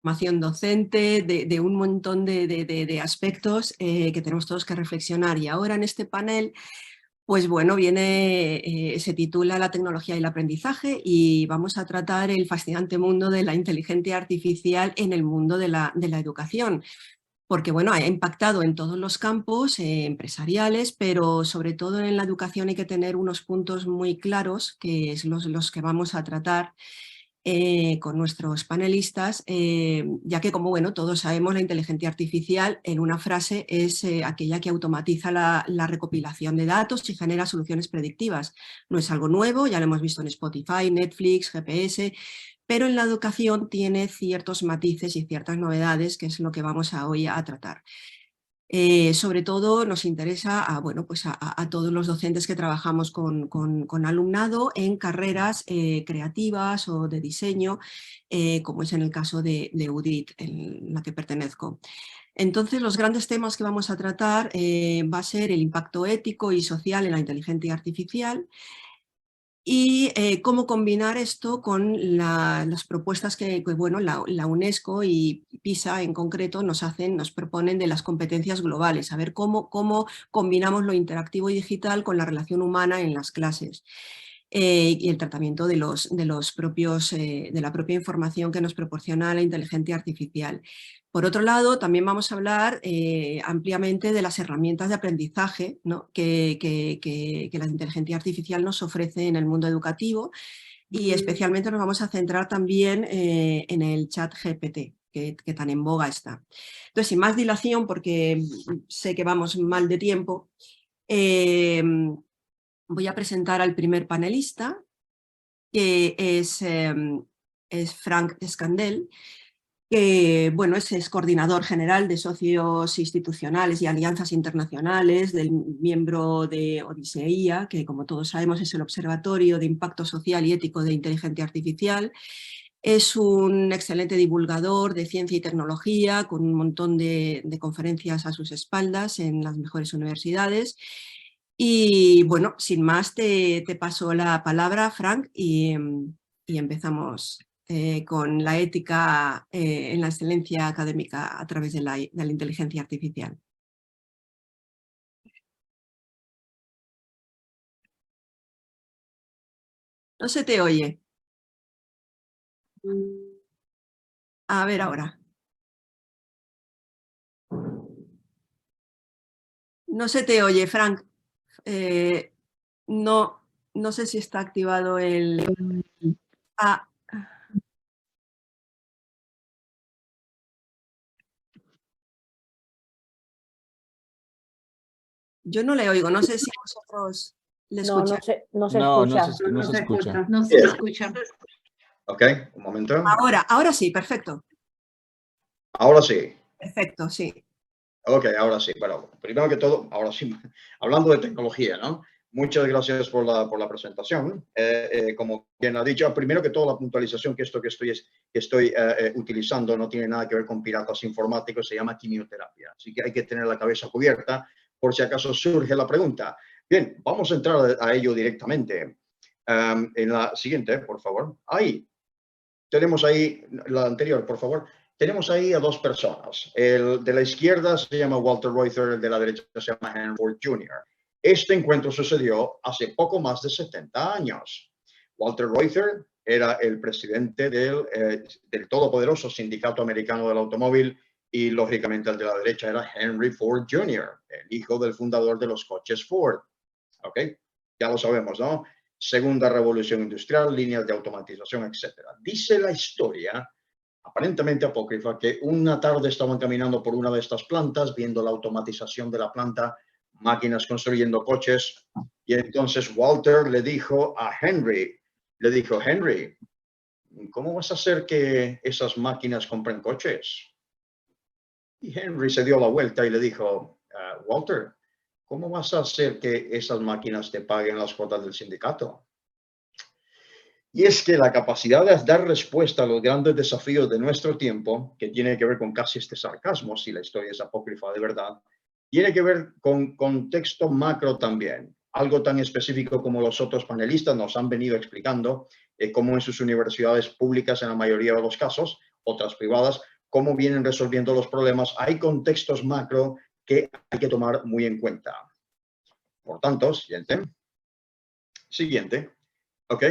formación docente, de un montón de aspectos que tenemos todos que reflexionar. Y ahora en este panel, pues bueno, se titula La tecnología y el aprendizaje y vamos a tratar el fascinante mundo de la inteligencia artificial en el mundo de la educación. Porque bueno, ha impactado en todos los campos empresariales, pero sobre todo en la educación hay que tener unos puntos muy claros, que es los que vamos a tratar con nuestros panelistas, ya que como bueno, todos sabemos, la inteligencia artificial en una frase es aquella que automatiza la recopilación de datos y genera soluciones predictivas. No es algo nuevo, ya lo hemos visto en Spotify, Netflix, GPS, pero en la educación tiene ciertos matices y ciertas novedades, que es lo que vamos hoy a tratar. Sobre todo nos interesa bueno, pues a todos los docentes que trabajamos con alumnado en carreras creativas o de diseño, como es en el caso de UDIT, en la que pertenezco. Entonces, los grandes temas que vamos a tratar va a ser el impacto ético y social en la inteligencia artificial, y cómo combinar esto con las propuestas que bueno, la UNESCO y PISA en concreto nos proponen de las competencias globales, a ver cómo combinamos lo interactivo y digital con la relación humana en las clases. Y el tratamiento de la propia información que nos proporciona la inteligencia artificial. Por otro lado, también vamos a hablar ampliamente de las herramientas de aprendizaje, ¿no? que la inteligencia artificial nos ofrece en el mundo educativo, y especialmente nos vamos a centrar también en el chat GPT, que tan en boga está. Entonces, sin más dilación, porque sé que vamos mal de tiempo, voy a presentar al primer panelista, que es Frank Scandell, que bueno, es coordinador general de socios institucionales y alianzas internacionales, del miembro de Odiseia, que como todos sabemos es el Observatorio de Impacto Social y Ético de Inteligencia Artificial. Es un excelente divulgador de ciencia y tecnología, con un montón de conferencias a sus espaldas en las mejores universidades. Y bueno, sin más, te paso la palabra, Frank, y empezamos con la ética en la excelencia académica a través de la inteligencia artificial. No se te oye. A ver ahora. No se te oye, Frank. No, no sé si está activado el... Ah. Yo no le oigo, no sé si vosotros le escucháis. No se escucha. No se escucha. No se escucha. Ok, un momento. Ahora sí, perfecto. Ahora sí. Perfecto, sí. Ok, ahora sí. Bueno, primero que todo, ahora sí, hablando de tecnología, ¿no? Muchas gracias por la presentación. Como quien ha dicho, primero que todo, la puntualización que esto que estoy utilizando no tiene nada que ver con piratas informáticos, se llama quimioterapia. Así que hay que tener la cabeza cubierta por si acaso surge la pregunta. Bien, vamos a entrar a ello directamente. En la siguiente, por favor. Ahí. Tenemos ahí, la anterior, por favor. Tenemos ahí a dos personas. El de la izquierda se llama Walter Reuther, el de la derecha se llama Henry Ford Jr. Este encuentro sucedió hace poco más de 70 años. Walter Reuther era el presidente del todopoderoso Sindicato Americano del Automóvil y, lógicamente, el de la derecha era Henry Ford Jr., el hijo del fundador de los coches Ford. ¿Ok? Ya lo sabemos, ¿no? Segunda revolución industrial, líneas de automatización, etc. Dice la historia, aparentemente apócrifa, que una tarde estaban caminando por una de estas plantas, viendo la automatización de la planta, máquinas construyendo coches, y entonces Walter le dijo a Henry, Henry, ¿cómo vas a hacer que esas máquinas compren coches? Y Henry se dio la vuelta y le dijo, Walter, ¿cómo vas a hacer que esas máquinas te paguen las cuotas del sindicato? Y es que la capacidad de dar respuesta a los grandes desafíos de nuestro tiempo, que tiene que ver con casi este sarcasmo, si la historia es apócrifa de verdad, tiene que ver con contexto macro también. Algo tan específico como los otros panelistas nos han venido explicando, cómo en sus universidades públicas, en la mayoría de los casos, otras privadas, cómo vienen resolviendo los problemas. Hay contextos macro que hay que tomar muy en cuenta. Por tanto, siguiente, ok,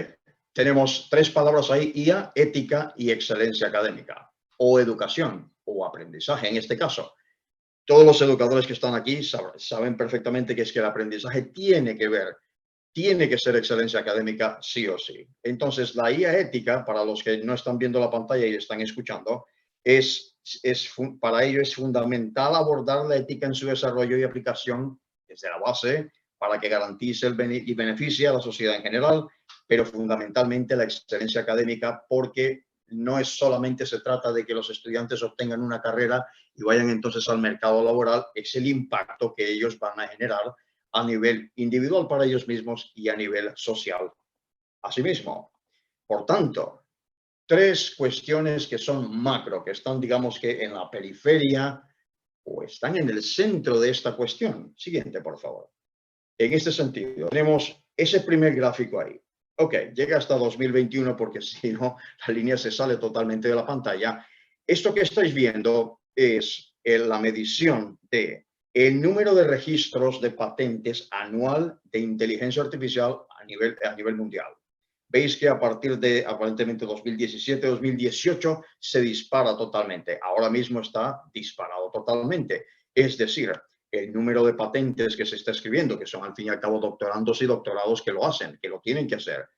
tenemos tres palabras ahí: IA, ética y excelencia académica, o educación, o aprendizaje en este caso. Todos los educadores que están aquí saben perfectamente que es que el aprendizaje tiene que ser excelencia académica sí o sí. Entonces, la IA ética, para los que no están viendo la pantalla y están escuchando, para ello es fundamental abordar la ética en su desarrollo y aplicación desde la base para que garantice y beneficie a la sociedad en general, pero fundamentalmente la excelencia académica, porque no es solamente se trata de que los estudiantes obtengan una carrera y vayan entonces al mercado laboral, es el impacto que ellos van a generar a nivel individual para ellos mismos y a nivel social asimismo. Por tanto, tres cuestiones que son macro, que están, digamos que en la periferia o están en el centro de esta cuestión. Siguiente, por favor. En este sentido, tenemos ese primer gráfico ahí. Ok, llega hasta 2021 porque si no, la línea se sale totalmente de la pantalla. Esto que estáis viendo es la medición de el número de registros de patentes anual de inteligencia artificial a nivel mundial. Veis que a partir de aparentemente 2017-2018 se dispara totalmente. Ahora mismo está disparado totalmente. Es decir, el número de patentes que se está escribiendo, que son al fin y al cabo doctorandos y doctorados que lo hacen, que lo tienen que hacer,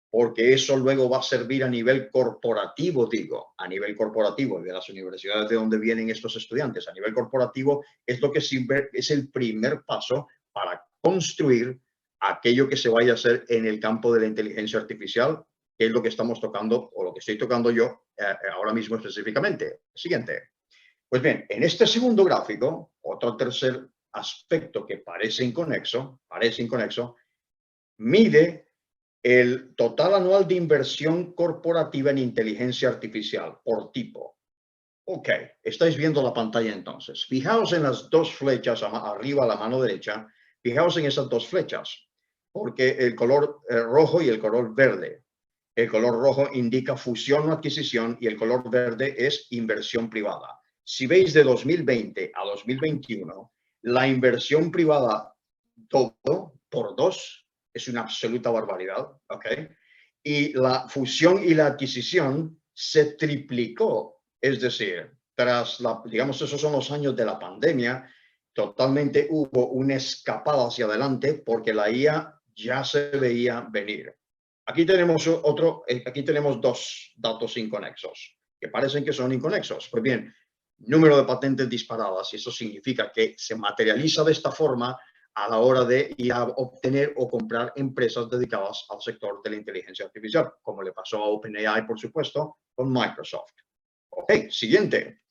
porque eso luego va a servir a nivel corporativo, a nivel corporativo de las universidades de donde vienen estos estudiantes. A nivel corporativo es lo que sirve, es el primer paso para construir aquello que se vaya a hacer en el campo de la inteligencia artificial, que es lo que estamos tocando o lo que estoy tocando yo ahora mismo específicamente. Siguiente. Pues bien, en este segundo gráfico, otro tercer aspecto que parece inconexo, mide el total anual de inversión corporativa en inteligencia artificial por tipo. Ok, estáis viendo la pantalla entonces. Fijaos en las dos flechas arriba a la mano derecha. Fijaos en esas dos flechas, porque el color rojo y el color verde. El color rojo indica fusión o adquisición y el color verde es inversión privada. Si veis de 2020 a 2021, la inversión privada todo por dos es una absoluta barbaridad, ¿ok? Y la fusión y la adquisición se triplicó. Es decir, digamos, esos son los años de la pandemia, totalmente hubo una escapada hacia adelante porque la IA ya se veía venir. Aquí tenemos dos datos inconexos, que parecen que son inconexos. Pues bien, número de patentes disparadas, y eso significa que se materializa de esta forma a la hora de ir a obtener o comprar empresas dedicadas al sector de la inteligencia artificial, como le pasó a OpenAI, por supuesto, con Microsoft. Ok, siguiente.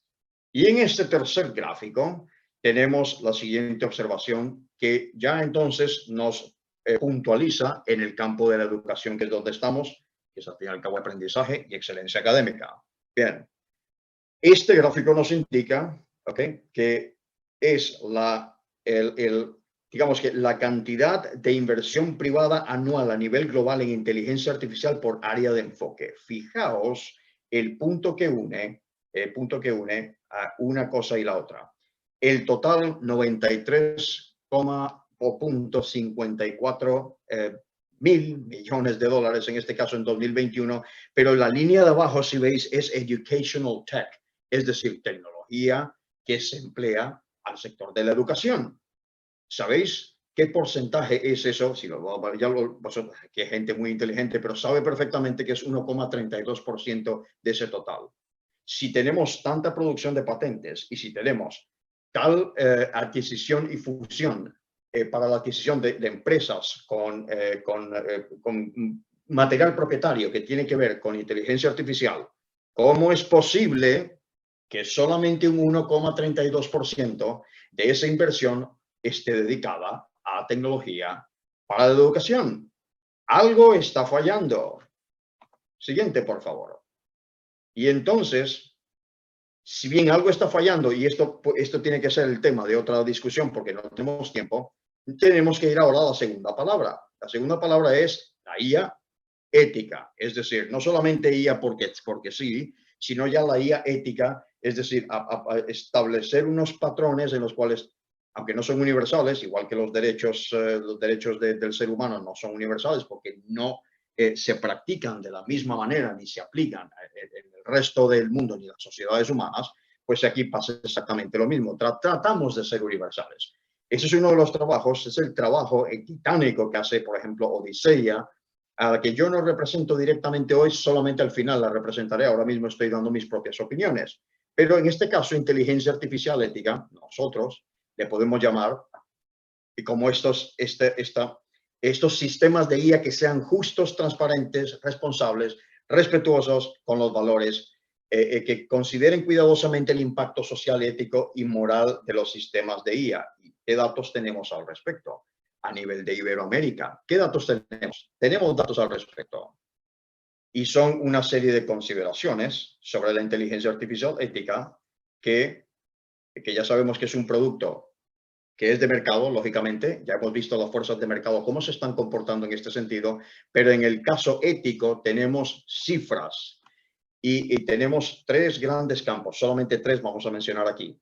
Y en este tercer gráfico tenemos la siguiente observación que ya entonces nos puntualiza en el campo de la educación, que es donde estamos, que es al fin y al cabo aprendizaje y excelencia académica. Bien, este gráfico nos indica, ¿okay?, que es digamos que la cantidad de inversión privada anual a nivel global en inteligencia artificial por área de enfoque. Fijaos el punto que une a una cosa y la otra. El total 93,54 mil millones de dólares, en este caso en 2021, pero la línea de abajo, si veis, es educational tech, es decir, tecnología que se emplea al sector de la educación. ¿Sabéis qué porcentaje es eso? Si vosotros, que hay gente muy inteligente, pero sabe perfectamente que es 1,32% de ese total. Si tenemos tanta producción de patentes y si tenemos tal adquisición y fusión para la adquisición de empresas con material propietario que tiene que ver con inteligencia artificial, ¿cómo es posible que solamente un 1,32% de esa inversión esté dedicada a tecnología para la educación? Algo está fallando. Siguiente, por favor. Y entonces, si bien algo está fallando, y esto tiene que ser el tema de otra discusión porque no tenemos tiempo, tenemos que ir ahora a la segunda palabra. La segunda palabra es la IA ética. Es decir, no solamente IA porque sí, sino ya la IA ética es decir, a establecer unos patrones en los cuales, aunque no son universales, igual que los derechos del ser humano no son universales porque no se practican de la misma manera ni se aplican en el resto del mundo ni las sociedades humanas, pues aquí pasa exactamente lo mismo. Tratamos de ser universales. Ese es uno de los trabajos, es el trabajo titánico que hace, por ejemplo, Odisea, a la que yo no represento directamente hoy, solamente al final la representaré. Ahora mismo estoy dando mis propias opiniones. Pero en este caso, inteligencia artificial ética, nosotros le podemos llamar, y como estos sistemas de IA que sean justos, transparentes, responsables, respetuosos con los valores, que consideren cuidadosamente el impacto social, ético y moral de los sistemas de IA. ¿Qué datos tenemos al respecto? A nivel de Iberoamérica, ¿qué datos tenemos? Tenemos datos al respecto. Y son una serie de consideraciones sobre la inteligencia artificial ética que ya sabemos que es un producto que es de mercado, lógicamente. Ya hemos visto las fuerzas de mercado, cómo se están comportando en este sentido. Pero en el caso ético tenemos cifras y tenemos tres grandes campos. Solamente tres vamos a mencionar aquí.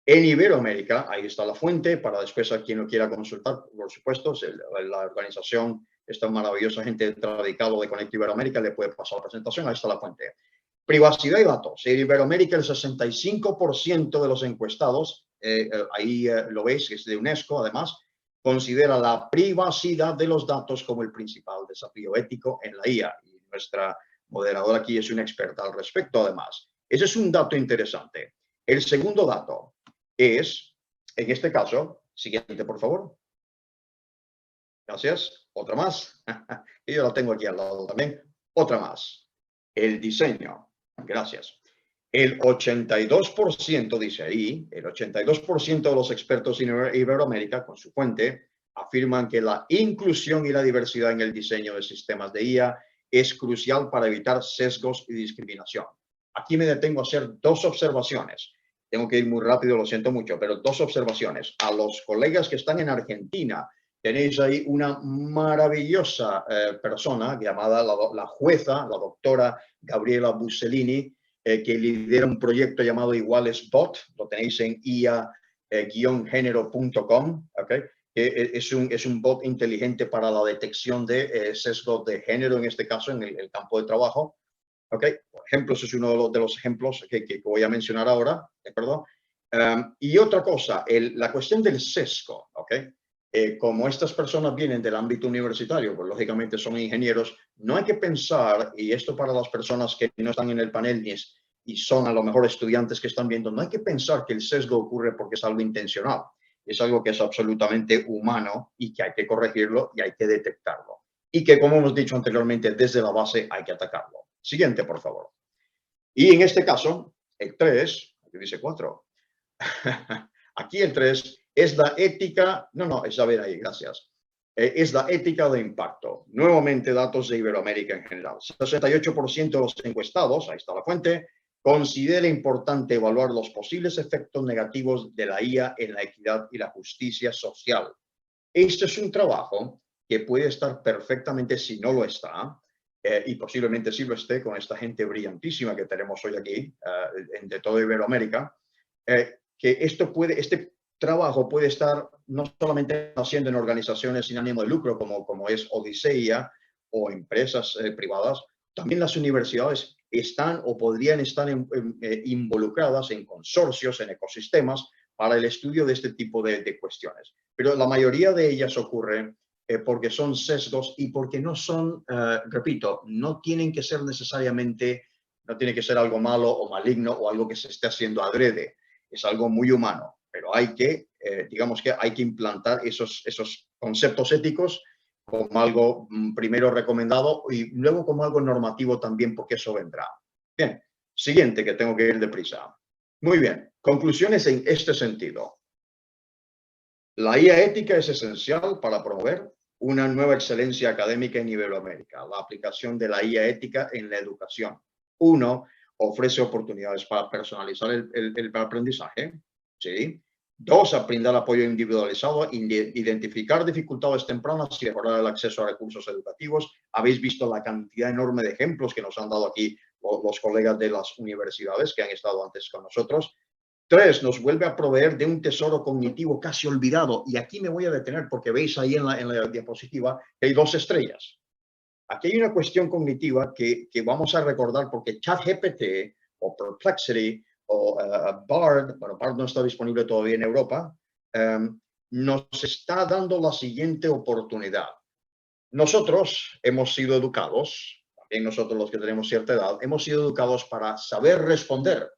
En Iberoamérica, ahí está la fuente, para después a quien lo quiera consultar, por supuesto, la organización, esta maravillosa gente radicado de Conecta Iberoamérica, le puede pasar la presentación, ahí está la fuente. Privacidad y datos. En Iberoamérica, el 65% de los encuestados, ahí lo veis, es de UNESCO, además, considera la privacidad de los datos como el principal desafío ético en la IA. Y nuestra moderadora aquí es una experta al respecto, además. Ese es un dato interesante. El segundo dato es, en este caso, siguiente, por favor. Gracias. Otra más. Y yo la tengo aquí al lado también. Otra más. El diseño. Gracias. El 82%, dice ahí, el 82% de los expertos en Iberoamérica, con su fuente, afirman que la inclusión y la diversidad en el diseño de sistemas de IA es crucial para evitar sesgos y discriminación. Aquí me detengo a hacer dos observaciones. Tengo que ir muy rápido, lo siento mucho, pero dos observaciones. A los colegas que están en Argentina, tenéis ahí una maravillosa persona llamada la jueza, la doctora Gabriela Bussellini, que lidera un proyecto llamado IgualesBot, lo tenéis en ia-género.com, ¿okay? Es un bot inteligente para la detección de sesgo de género, en este caso, en el campo de trabajo. ¿Okay? Por ejemplo, ese es uno de los ejemplos que voy a mencionar ahora, ¿de acuerdo? Y otra cosa, la cuestión del sesgo, ¿okay? Como estas personas vienen del ámbito universitario, pues lógicamente son ingenieros, no hay que pensar, y esto para las personas que no están en el panel y son a lo mejor estudiantes que están viendo, no hay que pensar que el sesgo ocurre porque es algo intencional, es algo que es absolutamente humano y que hay que corregirlo y hay que detectarlo. Y que, como hemos dicho anteriormente, desde la base hay que atacarlo. Siguiente, por favor. Y en este caso, el 3, aquí dice 4. Aquí el 3 es la ética, es a ver ahí, gracias. Es la ética de impacto. Nuevamente, datos de Iberoamérica en general. 68% de los encuestados, ahí está la fuente, considera importante evaluar los posibles efectos negativos de la IA en la equidad y la justicia social. Este es un trabajo que puede estar perfectamente, si no lo está, y posiblemente sí lo esté con esta gente brillantísima que tenemos hoy aquí, de toda Iberoamérica, que este trabajo puede estar no solamente haciendo en organizaciones sin ánimo de lucro como es Odisea o empresas privadas, también las universidades están o podrían estar involucradas en consorcios, en ecosistemas para el estudio de este tipo de cuestiones. Pero la mayoría de ellas ocurre porque son sesgos y porque no son, repito, no tienen que ser necesariamente, no tiene que ser algo malo o maligno o algo que se esté haciendo adrede. Es algo muy humano, pero hay que, digamos que hay que implantar esos conceptos éticos como algo primero recomendado y luego como algo normativo también, porque eso vendrá. Bien, siguiente, que tengo que ir deprisa. Muy bien, conclusiones en este sentido. La IA ética es esencial para promover una nueva excelencia académica en Iberoamérica, la aplicación de la IA ética en la educación. Uno, ofrece oportunidades para personalizar el aprendizaje. ¿Sí? Dos, brindar apoyo individualizado, identificar dificultades tempranas y mejorar el acceso a recursos educativos. Habéis visto la cantidad enorme de ejemplos que nos han dado aquí los colegas de las universidades que han estado antes con nosotros. 3, nos vuelve a proveer de un tesoro cognitivo casi olvidado. Y aquí me voy a detener porque veis ahí en la diapositiva que hay 2 estrellas. Aquí hay una cuestión cognitiva que vamos a recordar porque ChatGPT o Perplexity o Bard, bueno, Bard no está disponible todavía en Europa, nos está dando la siguiente oportunidad. Nosotros hemos sido educados, también nosotros los que tenemos cierta edad, hemos sido educados para saber responder.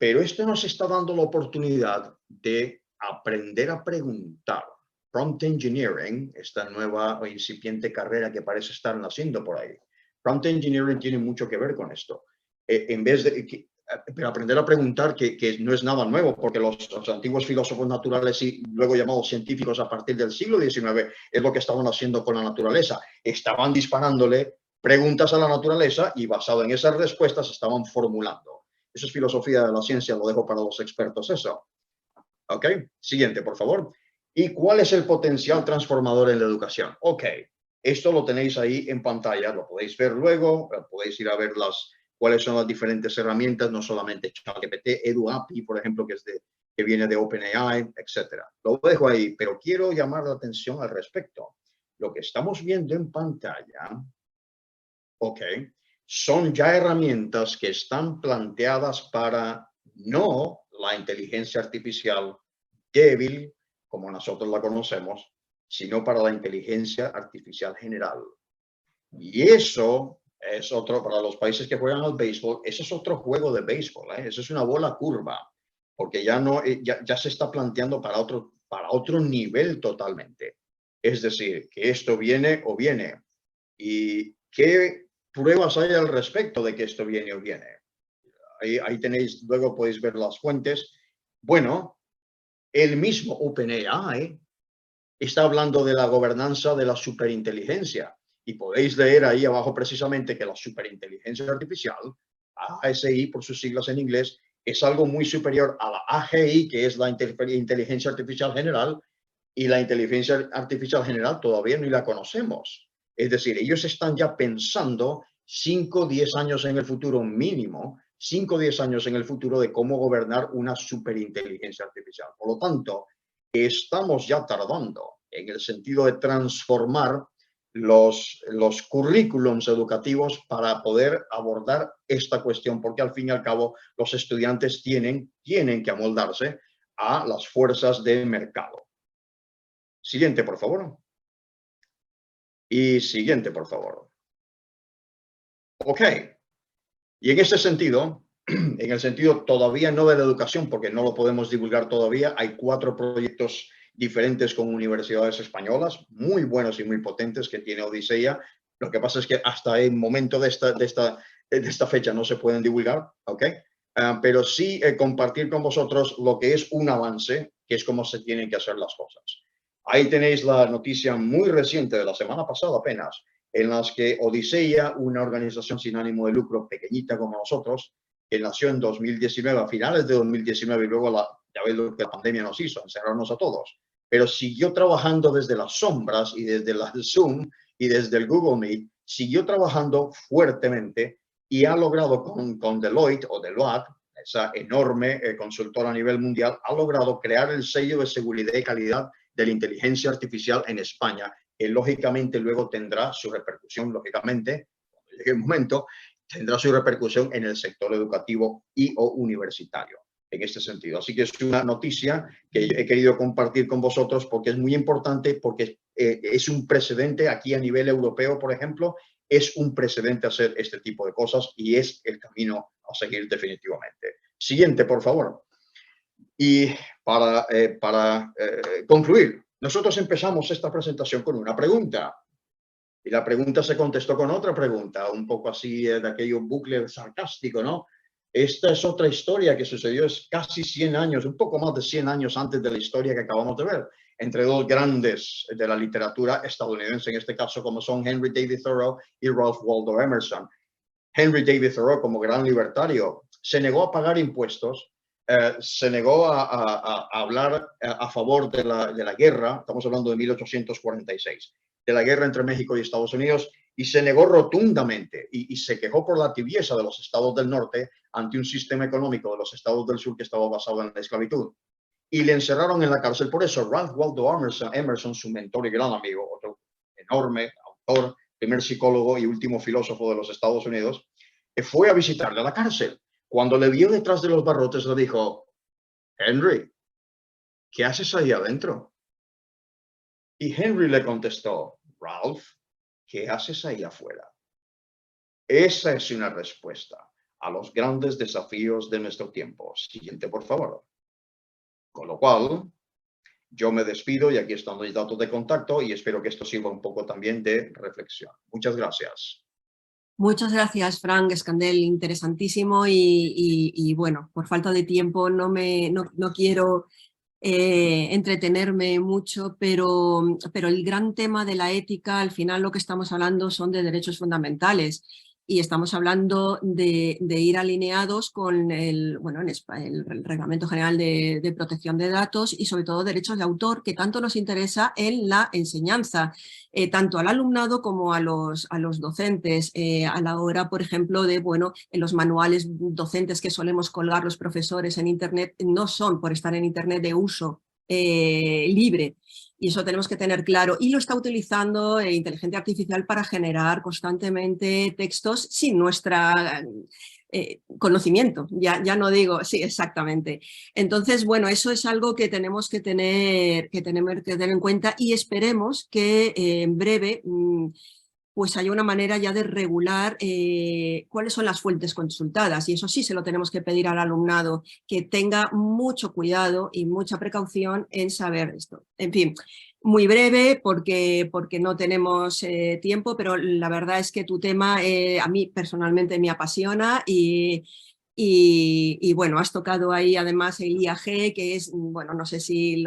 Pero esto nos está dando la oportunidad de aprender a preguntar. Prompt Engineering, esta nueva o incipiente carrera que parece estar naciendo por ahí. Prompt Engineering tiene mucho que ver con esto. En vez de pero aprender a preguntar, que no es nada nuevo, porque los antiguos filósofos naturales y luego llamados científicos a partir del siglo XIX es lo que estaban haciendo con la naturaleza. Estaban disparándole preguntas a la naturaleza y basado en esas respuestas estaban formulando. Eso es filosofía de la ciencia, lo dejo para los expertos eso. ¿Ok? Siguiente, por favor. ¿Y cuál es el potencial transformador en la educación? Ok, esto lo tenéis ahí en pantalla, lo podéis ver luego, podéis ir a ver cuáles son las diferentes herramientas, no solamente ChatGPT, EduAPI, por ejemplo, que viene de OpenAI, etc. Lo dejo ahí, pero quiero llamar la atención al respecto. Lo que estamos viendo en pantalla, ok, son ya herramientas que están planteadas para no la inteligencia artificial débil, como nosotros la conocemos, sino para la inteligencia artificial general. Y eso es otro, para los países que juegan al béisbol, eso es otro juego de béisbol, ¿eh? Eso es una bola curva, porque ya se está planteando para otro nivel totalmente. Es decir, que esto viene o viene. ¿Y qué pruebas hay al respecto de que esto viene o viene? Ahí tenéis, luego podéis ver las fuentes. Bueno, el mismo OpenAI está hablando de la gobernanza de la superinteligencia. Y podéis leer ahí abajo precisamente que la superinteligencia artificial, ASI por sus siglas en inglés, es algo muy superior a la AGI, que es la inteligencia artificial general, y la inteligencia artificial general todavía no la conocemos. Es decir, ellos están ya pensando 5 o 10 años en el futuro mínimo, 5 o 10 años en el futuro de cómo gobernar una superinteligencia artificial. Por lo tanto, estamos ya tardando en el sentido de transformar los currículums educativos para poder abordar esta cuestión, porque al fin y al cabo los estudiantes tienen que amoldarse a las fuerzas del mercado. Siguiente, por favor. Y siguiente, por favor. Ok. Y en ese sentido, en el sentido todavía no de la educación, porque no lo podemos divulgar todavía, hay 4 proyectos diferentes con universidades españolas, muy buenos y muy potentes que tiene Odisea. Lo que pasa es que hasta el momento de esta fecha no se pueden divulgar, ¿ok? Pero sí compartir con vosotros lo que es un avance, que es cómo se tienen que hacer las cosas. Ahí tenéis la noticia muy reciente de la semana pasada apenas, en las que Odisea, una organización sin ánimo de lucro pequeñita como nosotros, que nació en 2019, a finales de 2019, y luego ya veis lo que la pandemia nos hizo, encerrarnos a todos, pero siguió trabajando desde las sombras y desde el Zoom y desde el Google Meet, siguió trabajando fuertemente y ha logrado con Deloitte o Deloitte, esa enorme consultora a nivel mundial, ha logrado crear el sello de seguridad y calidad de la inteligencia artificial en España, que lógicamente luego tendrá su repercusión, lógicamente, cuando llegue el momento, tendrá su repercusión en el sector educativo y o universitario, en este sentido. Así que es una noticia que he querido compartir con vosotros porque es muy importante, porque es un precedente aquí a nivel europeo, por ejemplo, es un precedente hacer este tipo de cosas y es el camino a seguir definitivamente. Siguiente, por favor. Y para concluir, nosotros empezamos esta presentación con una pregunta. Y la pregunta se contestó con otra pregunta, un poco así de aquello bucle sarcástico, ¿no? Esta es otra historia que sucedió casi 100 años, un poco más de 100 años antes de la historia que acabamos de ver, entre 2 grandes de la literatura estadounidense, en este caso, como son Henry David Thoreau y Ralph Waldo Emerson. Henry David Thoreau, como gran libertario, se negó a pagar impuestos, se negó a hablar a favor de la guerra, estamos hablando de 1846, de la guerra entre México y Estados Unidos, y se negó rotundamente y se quejó por la tibieza de los estados del norte ante un sistema económico de los estados del sur que estaba basado en la esclavitud. Y le encerraron en la cárcel. Por eso Ralph Waldo Emerson, su mentor y gran amigo, otro enorme autor, primer psicólogo y último filósofo de los Estados Unidos, fue a visitarle a la cárcel. Cuando le vio detrás de los barrotes, le dijo: Henry, ¿qué haces ahí adentro? Y Henry le contestó: Ralph, ¿qué haces ahí afuera? Esa es una respuesta a los grandes desafíos de nuestro tiempo. Siguiente, por favor. Con lo cual, yo me despido y aquí están los datos de contacto y espero que esto sirva un poco también de reflexión. Muchas gracias. Muchas gracias, Frank Escandell, interesantísimo y bueno, por falta de tiempo no quiero entretenerme mucho, pero el gran tema de la ética, al final lo que estamos hablando son de derechos fundamentales y estamos hablando de ir alineados con el Reglamento General de Protección de Datos y sobre todo derechos de autor, que tanto nos interesa en la enseñanza, tanto al alumnado como a los docentes, a la hora, por ejemplo, de, en los manuales docentes que solemos colgar los profesores en Internet, no son por estar en Internet de uso libre. Y eso tenemos que tener claro. Y lo está utilizando inteligencia artificial para generar constantemente textos sin nuestra conocimiento. Ya no digo, sí, exactamente. Entonces, bueno, eso es algo que tenemos que tener en cuenta y esperemos que en breve pues haya una manera ya de regular cuáles son las fuentes consultadas, y eso sí se lo tenemos que pedir al alumnado, que tenga mucho cuidado y mucha precaución en saber esto. En fin, muy breve porque no tenemos tiempo, pero la verdad es que tu tema a mí personalmente me apasiona y bueno, has tocado ahí además el IAG, que es, bueno, no sé si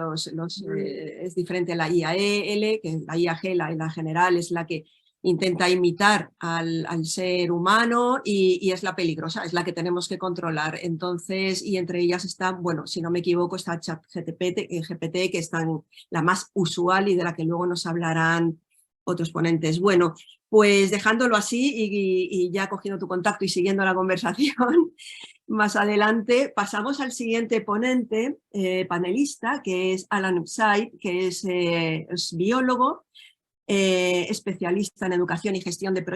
es diferente a la IAEL, que la IAG, la general, es la que intenta imitar al ser humano y es la peligrosa, es la que tenemos que controlar. Entonces, y entre ellas está, bueno, si no me equivoco, está ChatGPT, que es la más usual y de la que luego nos hablarán otros ponentes. Bueno, pues dejándolo así y ya cogiendo tu contacto y siguiendo la conversación, más adelante pasamos al siguiente ponente, panelista, que es Alan Upside, que es biólogo, especialista en educación y gestión de proyectos.